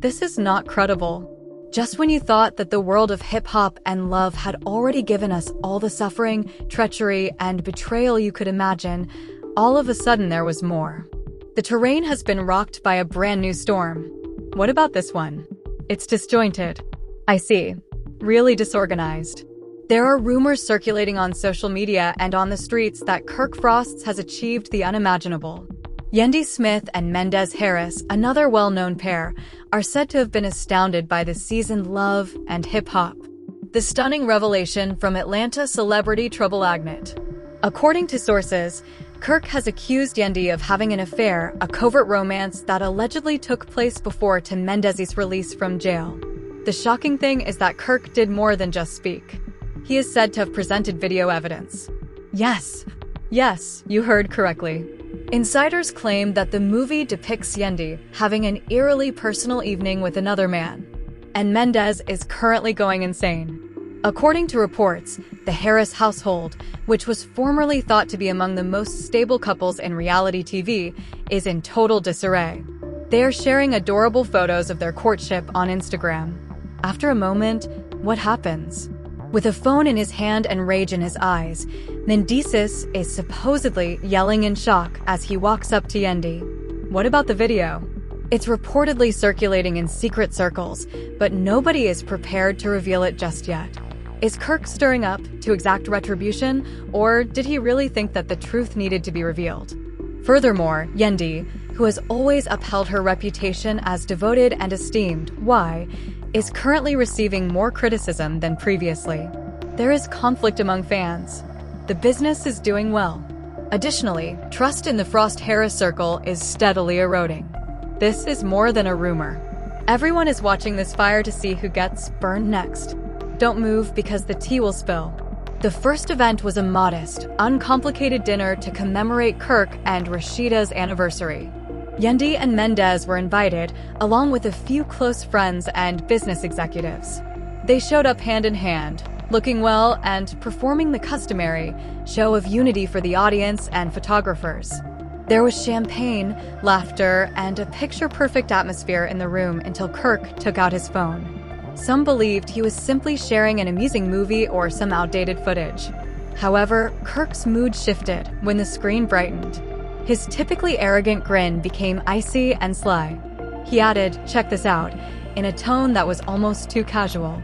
This is not credible. Just when you thought that the world of hip-hop and love had already given us all the suffering, treachery, and betrayal you could imagine, all of a sudden there was more. The terrain has been rocked by a brand new storm. What about this one? It's disjointed. I see. Really disorganized. There are rumors circulating on social media and on the streets that Kirk Frost has achieved the unimaginable. Yandy Smith and Mendeecees Harris, another well-known pair, are said to have been astounded by the seasoned love and hip-hop. The stunning revelation from Atlanta celebrity Trouble Agnet. According to sources, Kirk has accused Yandy of having an affair, a covert romance that allegedly took place before to Mendeecees' release from jail. The shocking thing is that Kirk did more than just speak. He is said to have presented video evidence. Yes, you heard correctly. Insiders claim that the movie depicts Yandy having an eerily personal evening with another man, and Mendeecees is currently going insane. According to reports, the Harris household, which was formerly thought to be among the most stable couples in reality TV, is in total disarray. They are sharing adorable photos of their courtship on Instagram. After a moment, what happens? With a phone in his hand and rage in his eyes, Mendeecees is supposedly yelling in shock as he walks up to Yandy. What about the video? It's reportedly circulating in secret circles, but nobody is prepared to reveal it just yet. Is Kirk stirring up to exact retribution, or did he really think that the truth needed to be revealed? Furthermore, Yandy, who has always upheld her reputation as devoted and esteemed, is currently receiving more criticism than previously. There is conflict among fans. The business is doing well. Additionally, trust in the Frost-Harris circle is steadily eroding. This is more than a rumor. Everyone is watching this fire to see who gets burned next. Don't move because the tea will spill. The first event was a modest, uncomplicated dinner to commemorate Kirk and Rashida's anniversary. Yandy and Mendeecees were invited, along with a few close friends and business executives. They showed up hand in hand, looking well and performing the customary show of unity for the audience and photographers. There was champagne, laughter, and a picture-perfect atmosphere in the room until Kirk took out his phone. Some believed he was simply sharing an amusing movie or some outdated footage. However, Kirk's mood shifted when the screen brightened. His typically arrogant grin became icy and sly. He added, "Check this out," in a tone that was almost too casual.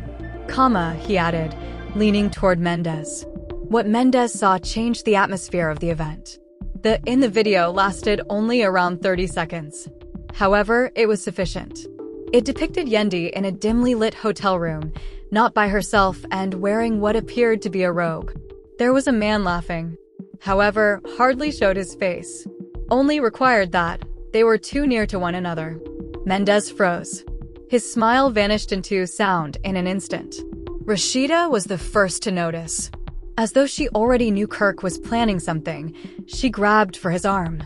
He added, leaning toward Mendeecees. What Mendeecees saw changed the atmosphere of the event. The video lasted only around 30 seconds. However, it was sufficient. It depicted Yandy in a dimly lit hotel room, not by herself and wearing what appeared to be a robe. There was a man laughing. However, hardly showed his face. Only required that they were too near to one another. Mendeecees froze. His smile vanished into sound in an instant. Rashida was the first to notice. As though she already knew Kirk was planning something, she grabbed for his arm.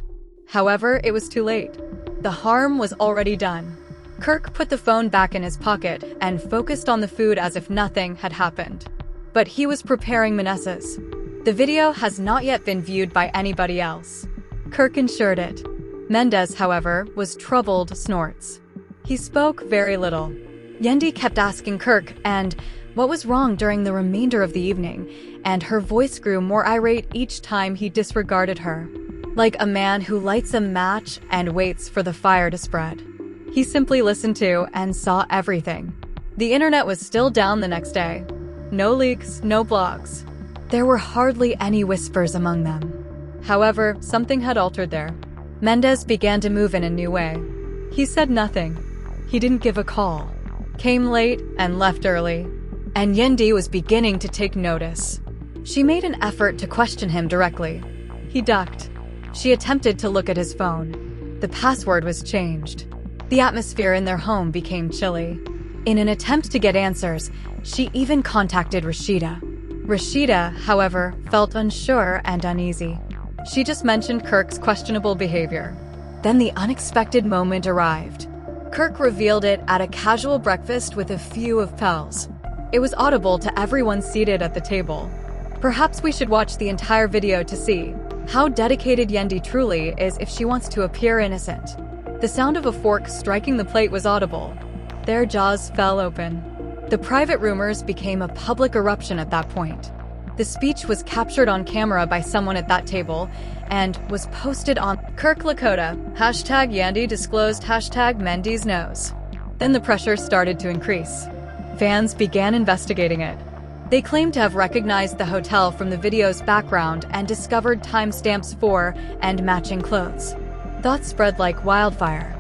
However, it was too late. The harm was already done. Kirk put the phone back in his pocket and focused on the food as if nothing had happened. But he was preparing Mendeecees. The video has not yet been viewed by anybody else. Kirk ensured it. Mendeecees, however, was troubled snorts. He spoke very little. Yandy kept asking Kirk what was wrong during the remainder of the evening, and her voice grew more irate each time he disregarded her. Like a man who lights a match and waits for the fire to spread. He simply listened to and saw everything. The internet was still down the next day. No leaks, no blogs. There were hardly any whispers among them. However, something had altered there. Mendeecees began to move in a new way. He said nothing. He didn't give a call. Came late and left early. And Yandy was beginning to take notice. She made an effort to question him directly. He ducked. She attempted to look at his phone. The password was changed. The atmosphere in their home became chilly. In an attempt to get answers, she even contacted Rashida. Rashida, however, felt unsure and uneasy. She just mentioned Kirk's questionable behavior. Then the unexpected moment arrived. Kirk revealed it at a casual breakfast with a few of pals. It was audible to everyone seated at the table. Perhaps we should watch the entire video to see how dedicated Yandy truly is if she wants to appear innocent. The sound of a fork striking the plate was audible. their jaws fell open. The private rumors became a public eruption at that point. The speech was captured on camera by someone at that table and was posted on Kirk Lakota, #Yandy disclosed #Mendeecees knows. Then the pressure started to increase. Fans began investigating it. They claimed to have recognized the hotel from the video's background and discovered timestamps for and matching clothes. Thoughts spread like wildfire.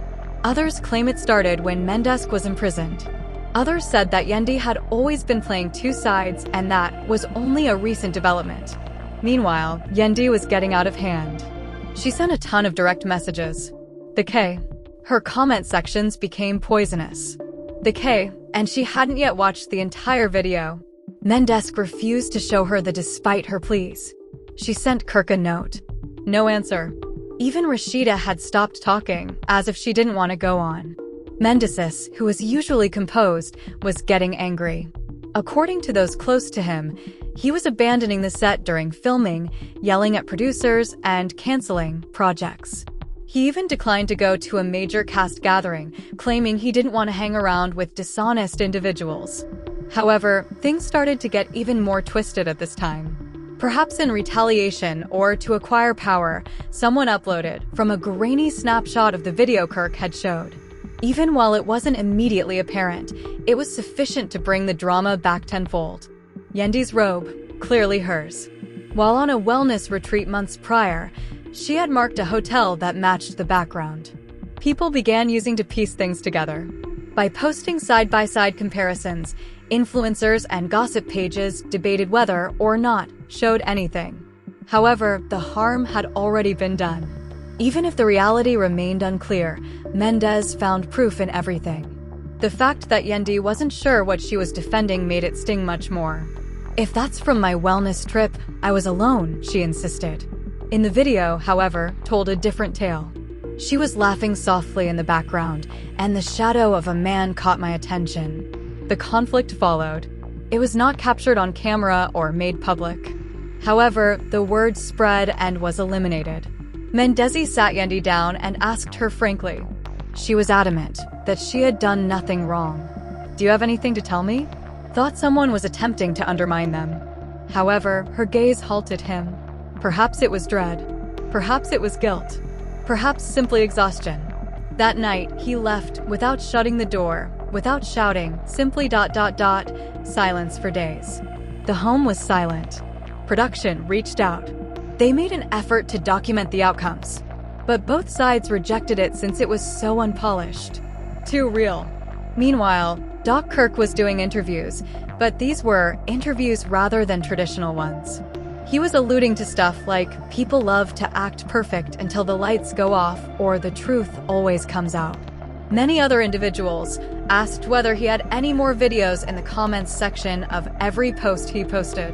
Others claim it started when Mendeecees was imprisoned. Others said that Yandy had always been playing two sides and that was only a recent development. Meanwhile, Yandy was getting out of hand. She sent a ton of direct messages. Her comment sections became poisonous. And she hadn't yet watched the entire video. Mendeecees refused to show her despite her pleas. She sent Kirk a note. No answer. Even Rashida had stopped talking, as if she didn't want to go on. Mendeecees, who was usually composed, was getting angry. According to those close to him, he was abandoning the set during filming, yelling at producers, and canceling projects. He even declined to go to a major cast gathering, claiming he didn't want to hang around with dishonest individuals. However, things started to get even more twisted at this time. Perhaps in retaliation or to acquire power, someone uploaded from a grainy snapshot of the video Kirk had showed. Even while it wasn't immediately apparent, it was sufficient to bring the drama back tenfold. Yandy's robe, clearly hers. While on a wellness retreat months prior, she had marked a hotel that matched the background. People began using to piece things together. By posting side-by-side comparisons, influencers and gossip pages debated whether or not showed anything. However, the harm had already been done. Even if the reality remained unclear, Mendeecees found proof in everything. The fact that Yandy wasn't sure what she was defending made it sting much more. If that's from my wellness trip, I was alone, she insisted. In the video, however, told a different tale. She was laughing softly in the background, and the shadow of a man caught my attention. The conflict followed. It was not captured on camera or made public. However, the word spread and was eliminated. Mendeecees sat Yandy down and asked her frankly. She was adamant that she had done nothing wrong. Do you have anything to tell me? Thought someone was attempting to undermine them. However, her gaze halted him. Perhaps it was dread. Perhaps it was guilt. Perhaps simply exhaustion. That night, he left without shutting the door, without shouting, simply ... silence for days. The home was silent. Production reached out. They made an effort to document the outcomes, but both sides rejected it since it was so unpolished. Too real. Meanwhile, Doc Kirk was doing interviews, but these were interviews rather than traditional ones. He was alluding to stuff like people love to act perfect until the lights go off or the truth always comes out. Many other individuals asked whether he had any more videos in the comments section of every post he posted.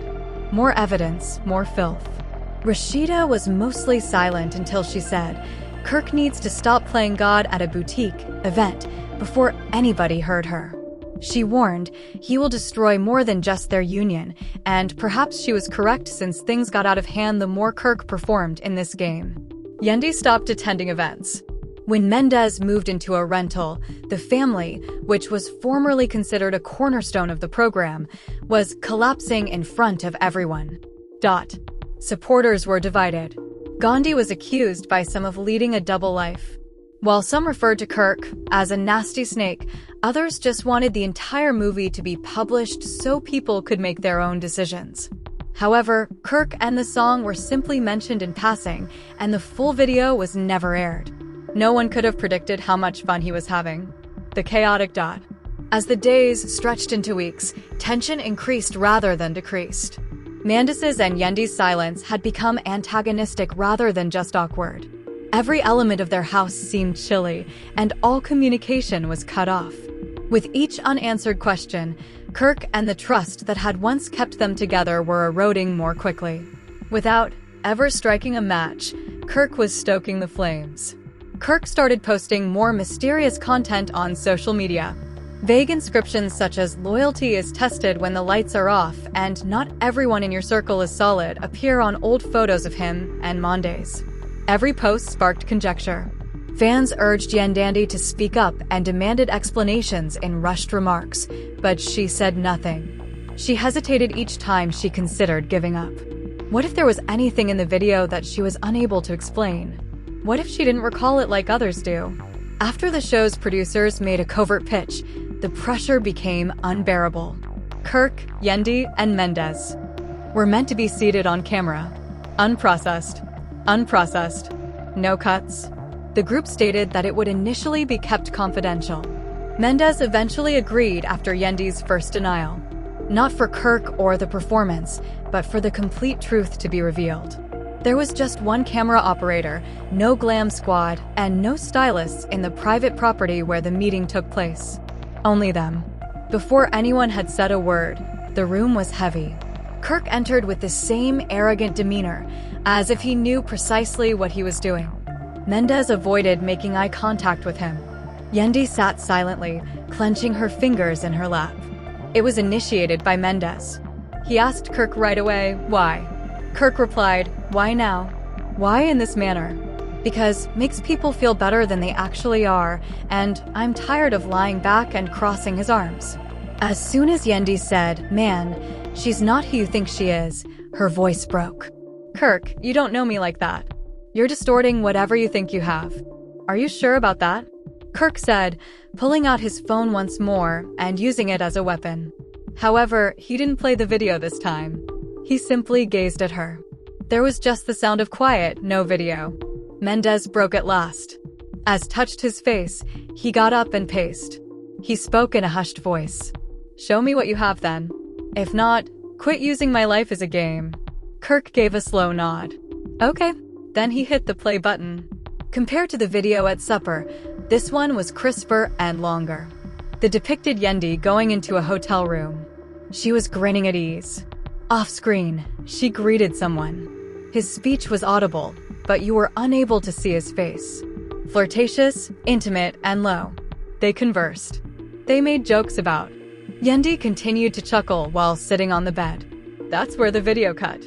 More evidence, more filth. Rashida was mostly silent until she said, Kirk needs to stop playing God at a boutique event before anybody heard her. She warned he will destroy more than just their union, and perhaps she was correct since things got out of hand the more Kirk performed in this game. Yandy stopped attending events. When Mendeecees moved into a rental, the family, which was formerly considered a cornerstone of the program, was collapsing in front of everyone. Supporters were divided. Gandhi was accused by some of leading a double life. While some referred to Kirk as a nasty snake, others just wanted the entire movie to be published so people could make their own decisions. However, Kirk and the song were simply mentioned in passing, and the full video was never aired. No one could have predicted how much fun he was having. The chaotic . As the days stretched into weeks, tension increased rather than decreased. Mendeecees and Yandy's silence had become antagonistic rather than just awkward. Every element of their house seemed chilly, and all communication was cut off. With each unanswered question, Kirk and the trust that had once kept them together were eroding more quickly. Without ever striking a match, Kirk was stoking the flames. Kirk started posting more mysterious content on social media. Vague inscriptions such as "loyalty is tested when the lights are off" and "not everyone in your circle is solid" appear on old photos of him and Mendeecees. Every post sparked conjecture. Fans urged Yandy to speak up and demanded explanations in rushed remarks, but she said nothing. She hesitated each time she considered giving up. What if there was anything in the video that she was unable to explain? What if she didn't recall it like others do? After the show's producers made a covert pitch, the pressure became unbearable. Kirk, Yandy, and Mendeecees were meant to be seated on camera. Unprocessed. No cuts. The group stated that it would initially be kept confidential. Mendeecees eventually agreed after Yandy's first denial. Not for Kirk or the performance, but for the complete truth to be revealed. There was just one camera operator, no glam squad, and no stylists in the private property where the meeting took place. Only them. Before anyone had said a word, the room was heavy. Kirk entered with the same arrogant demeanor, as if he knew precisely what he was doing. Mendeecees avoided making eye contact with him. Yandy sat silently, clenching her fingers in her lap. It was initiated by Mendeecees. He asked Kirk right away, why? Kirk replied, why now? Why in this manner? Because makes people feel better than they actually are, and I'm tired of lying back and crossing his arms. As soon as Yandy said, man, she's not who you think she is, her voice broke. Kirk, you don't know me like that. You're distorting whatever you think you have. Are you sure about that? Kirk said, pulling out his phone once more and using it as a weapon. However, he didn't play the video this time. He simply gazed at her. There was just the sound of quiet, no video. Mendeecees broke at last. As touched his face, he got up and paced. He spoke in a hushed voice. Show me what you have then. If not, quit using my life as a game. Kirk gave a slow nod. Okay. Then he hit the play button. Compared to the video at supper, this one was crisper and longer. They depicted Yandy going into a hotel room. She was grinning at ease. Off-screen, she greeted someone. His speech was audible, but you were unable to see his face. Flirtatious, intimate, and low. They conversed. They made jokes about. Yandy continued to chuckle while sitting on the bed. That's where the video cut.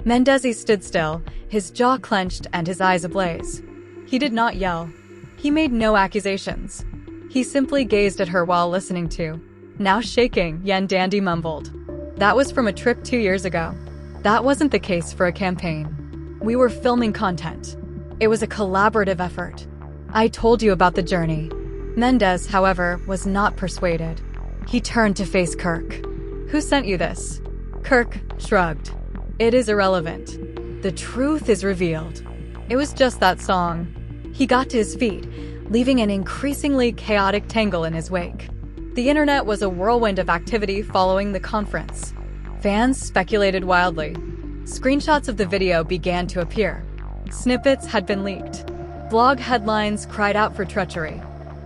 Mendeecees stood still, his jaw clenched and his eyes ablaze. He did not yell. He made no accusations. He simply gazed at her while listening to. Now shaking, Yandy mumbled. That was from a trip 2 years ago. That wasn't the case for a campaign. We were filming content. It was a collaborative effort. I told you about the journey. Mendeecees, however, was not persuaded. He turned to face Kirk. Who sent you this? Kirk shrugged. It is irrelevant. The truth is revealed. It was just that song. He got to his feet, leaving an increasingly chaotic tangle in his wake. The internet was a whirlwind of activity following the conference. Fans speculated wildly. Screenshots of the video began to appear. Snippets had been leaked. Blog headlines cried out for treachery.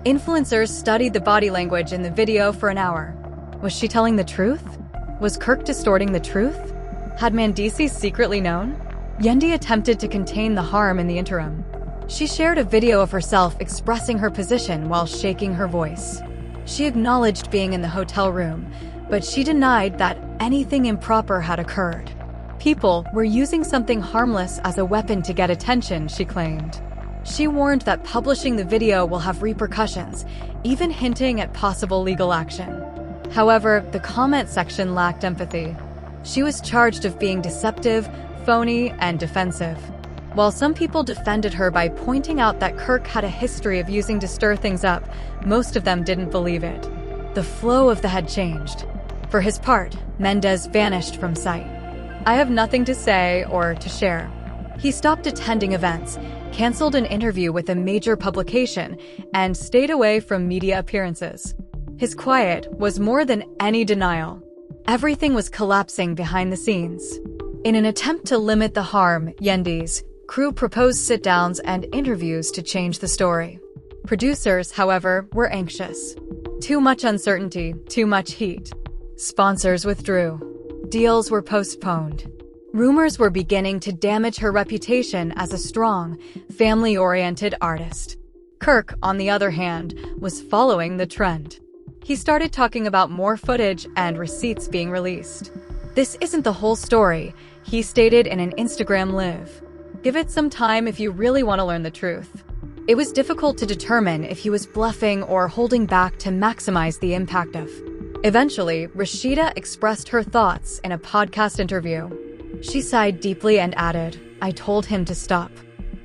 Influencers studied the body language in the video for an hour. Was she telling the truth? Was Kirk distorting the truth? Had Mendeecees secretly known? Yandy attempted to contain the harm in the interim. She shared a video of herself expressing her position while shaking her voice. She acknowledged being in the hotel room, but she denied that anything improper had occurred. People were using something harmless as a weapon to get attention, she claimed. She warned that publishing the video will have repercussions, even hinting at possible legal action. However, the comment section lacked empathy. She was charged of being deceptive, phony, and defensive. While some people defended her by pointing out that Kirk had a history of using to stir things up, most of them didn't believe it. The flow of the had changed. For his part, Mendeecees vanished from sight. I have nothing to say or to share. He stopped attending events, canceled an interview with a major publication, and stayed away from media appearances. His quiet was more than any denial. Everything was collapsing behind the scenes. In an attempt to limit the harm, Yandy's crew proposed sit-downs and interviews to change the story. Producers, however, were anxious. Too much uncertainty, too much heat. Sponsors withdrew. Deals were postponed. Rumors were beginning to damage her reputation as a strong, family-oriented artist. Kirk, on the other hand, was following the trend. He started talking about more footage and receipts being released. This isn't the whole story, he stated in an Instagram live. Give it some time if you really want to learn the truth. It was difficult to determine if he was bluffing or holding back to maximize the impact of. Eventually, Rashida expressed her thoughts in a podcast interview. She sighed deeply and added, "I told him to stop.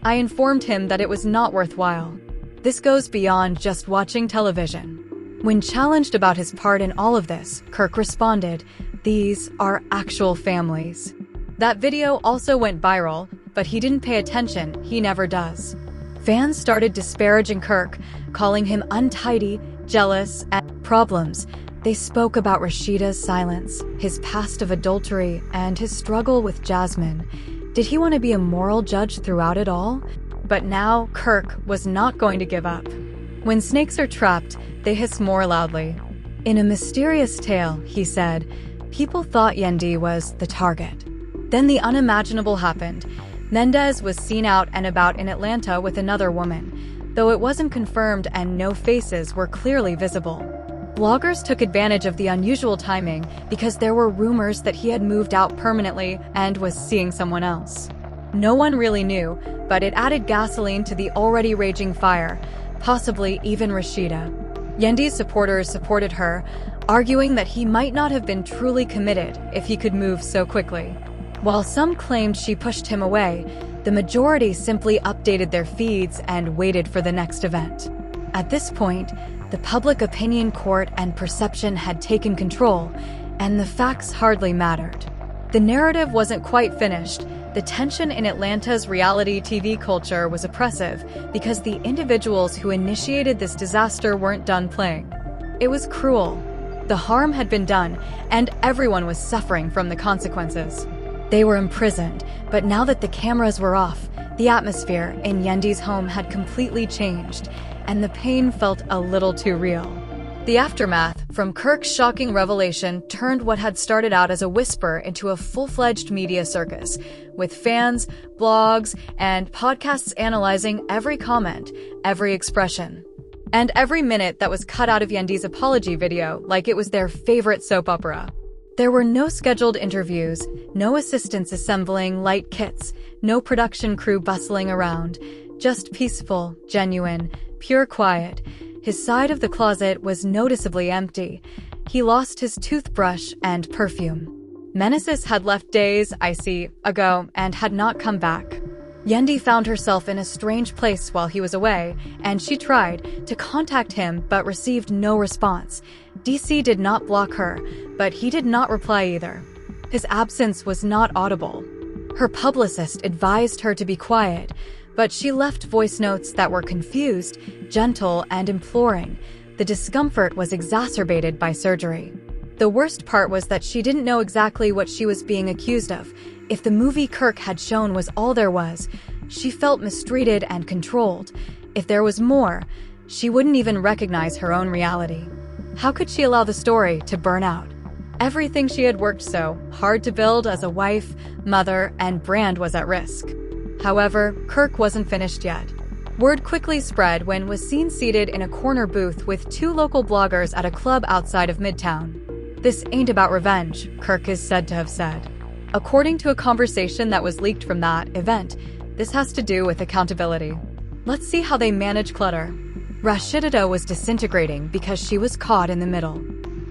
I informed him that it was not worthwhile. This goes beyond just watching television." When challenged about his part in all of this, Kirk responded, "These are actual families." That video also went viral, but he didn't pay attention. He never does. Fans started disparaging Kirk, calling him untidy, jealous, and problems. They spoke about Rashida's silence, his past of adultery, and his struggle with Jasmine. Did he want to be a moral judge throughout it all? But now, Kirk was not going to give up. When snakes are trapped, they hiss more loudly. In a mysterious tale, he said, people thought Yandy was the target. Then the unimaginable happened. Mendeecees was seen out and about in Atlanta with another woman, though it wasn't confirmed and no faces were clearly visible. Bloggers took advantage of the unusual timing because there were rumors that he had moved out permanently and was seeing someone else. No one really knew, but it added gasoline to the already raging fire, possibly even Rashida. Yandy's supporters supported her, arguing that he might not have been truly committed if he could move so quickly. While some claimed she pushed him away, the majority simply updated their feeds and waited for the next event. At this point, the public opinion court and perception had taken control, and the facts hardly mattered. The narrative wasn't quite finished. The tension in Atlanta's reality TV culture was oppressive because the individuals who initiated this disaster weren't done playing. It was cruel. The harm had been done, and everyone was suffering from the consequences. They were imprisoned, but now that the cameras were off, the atmosphere in Yandy's home had completely changed, and the pain felt a little too real. The aftermath from Kirk's shocking revelation turned what had started out as a whisper into a full-fledged media circus, with fans, blogs, and podcasts analyzing every comment, every expression, and every minute that was cut out of Yandy's apology video like it was their favorite soap opera. There were no scheduled interviews, no assistants assembling light kits, no production crew bustling around, just peaceful, genuine, pure quiet. His side of the closet was noticeably empty. He lost his toothbrush and perfume. Mendeecees had left days, ago, and had not come back. Yandy found herself in a strange place while he was away, and she tried to contact him but received no response. DC did not block her, but he did not reply either. His absence was not audible. Her publicist advised her to be quiet, but she left voice notes that were confused, gentle, and imploring. The discomfort was exacerbated by surgery. The worst part was that she didn't know exactly what she was being accused of. If the movie Kirk had shown was all there was, she felt mistreated and controlled. If there was more, she wouldn't even recognize her own reality. How could she allow the story to burn out? Everything she had worked so hard to build as a wife, mother, and brand was at risk. However, Kirk wasn't finished yet. Word quickly spread when was seen seated in a corner booth with two local bloggers at a club outside of Midtown. "This ain't about revenge," Kirk is said to have said. According to a conversation that was leaked from that event, this has to do with accountability. Let's see how they manage clutter. Rashida was disintegrating because she was caught in the middle.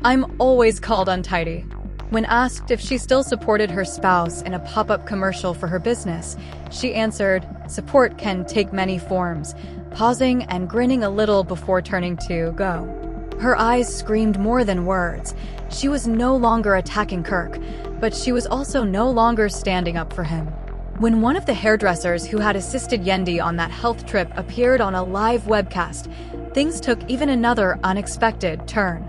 "I'm always called untidy." When asked if she still supported her spouse in a pop-up commercial for her business, she answered, "Support can take many forms," pausing and grinning a little before turning to go. Her eyes screamed more than words. She was no longer attacking Kirk, but she was also no longer standing up for him. When one of the hairdressers who had assisted Yandy on that health trip appeared on a live webcast, things took even another unexpected turn.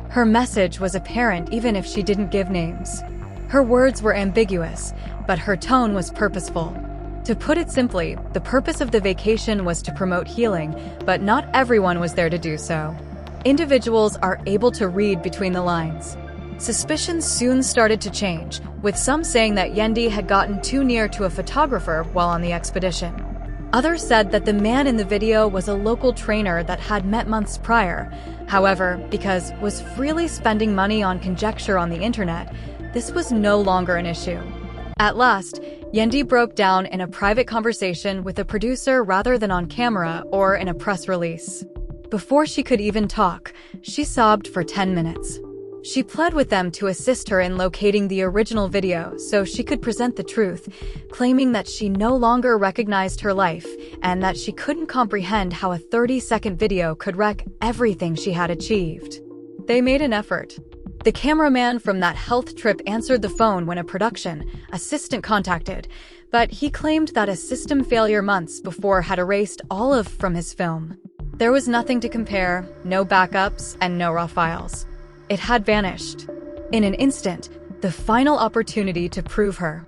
Her message was apparent even if she didn't give names. Her words were ambiguous, but her tone was purposeful. To put it simply, the purpose of the vacation was to promote healing, but not everyone was there to do so. Individuals are able to read between the lines. Suspicions soon started to change, with some saying that Yandy had gotten too near to a photographer while on the expedition. Others said that the man in the video was a local trainer that had met months prior. However, because was freely spending money on conjecture on the internet, this was no longer an issue. At last, Yandy broke down in a private conversation with a producer rather than on camera or in a press release. Before she could even talk, she sobbed for 10 minutes. She pled with them to assist her in locating the original video so she could present the truth, claiming that she no longer recognized her life and that she couldn't comprehend how a 30-second video could wreck everything she had achieved. They made an effort. The cameraman from that health trip answered the phone when a production assistant contacted, but he claimed that a system failure months before had erased all from his film. There was nothing to compare, no backups, and no raw files. It had vanished. In an instant, the final opportunity to prove her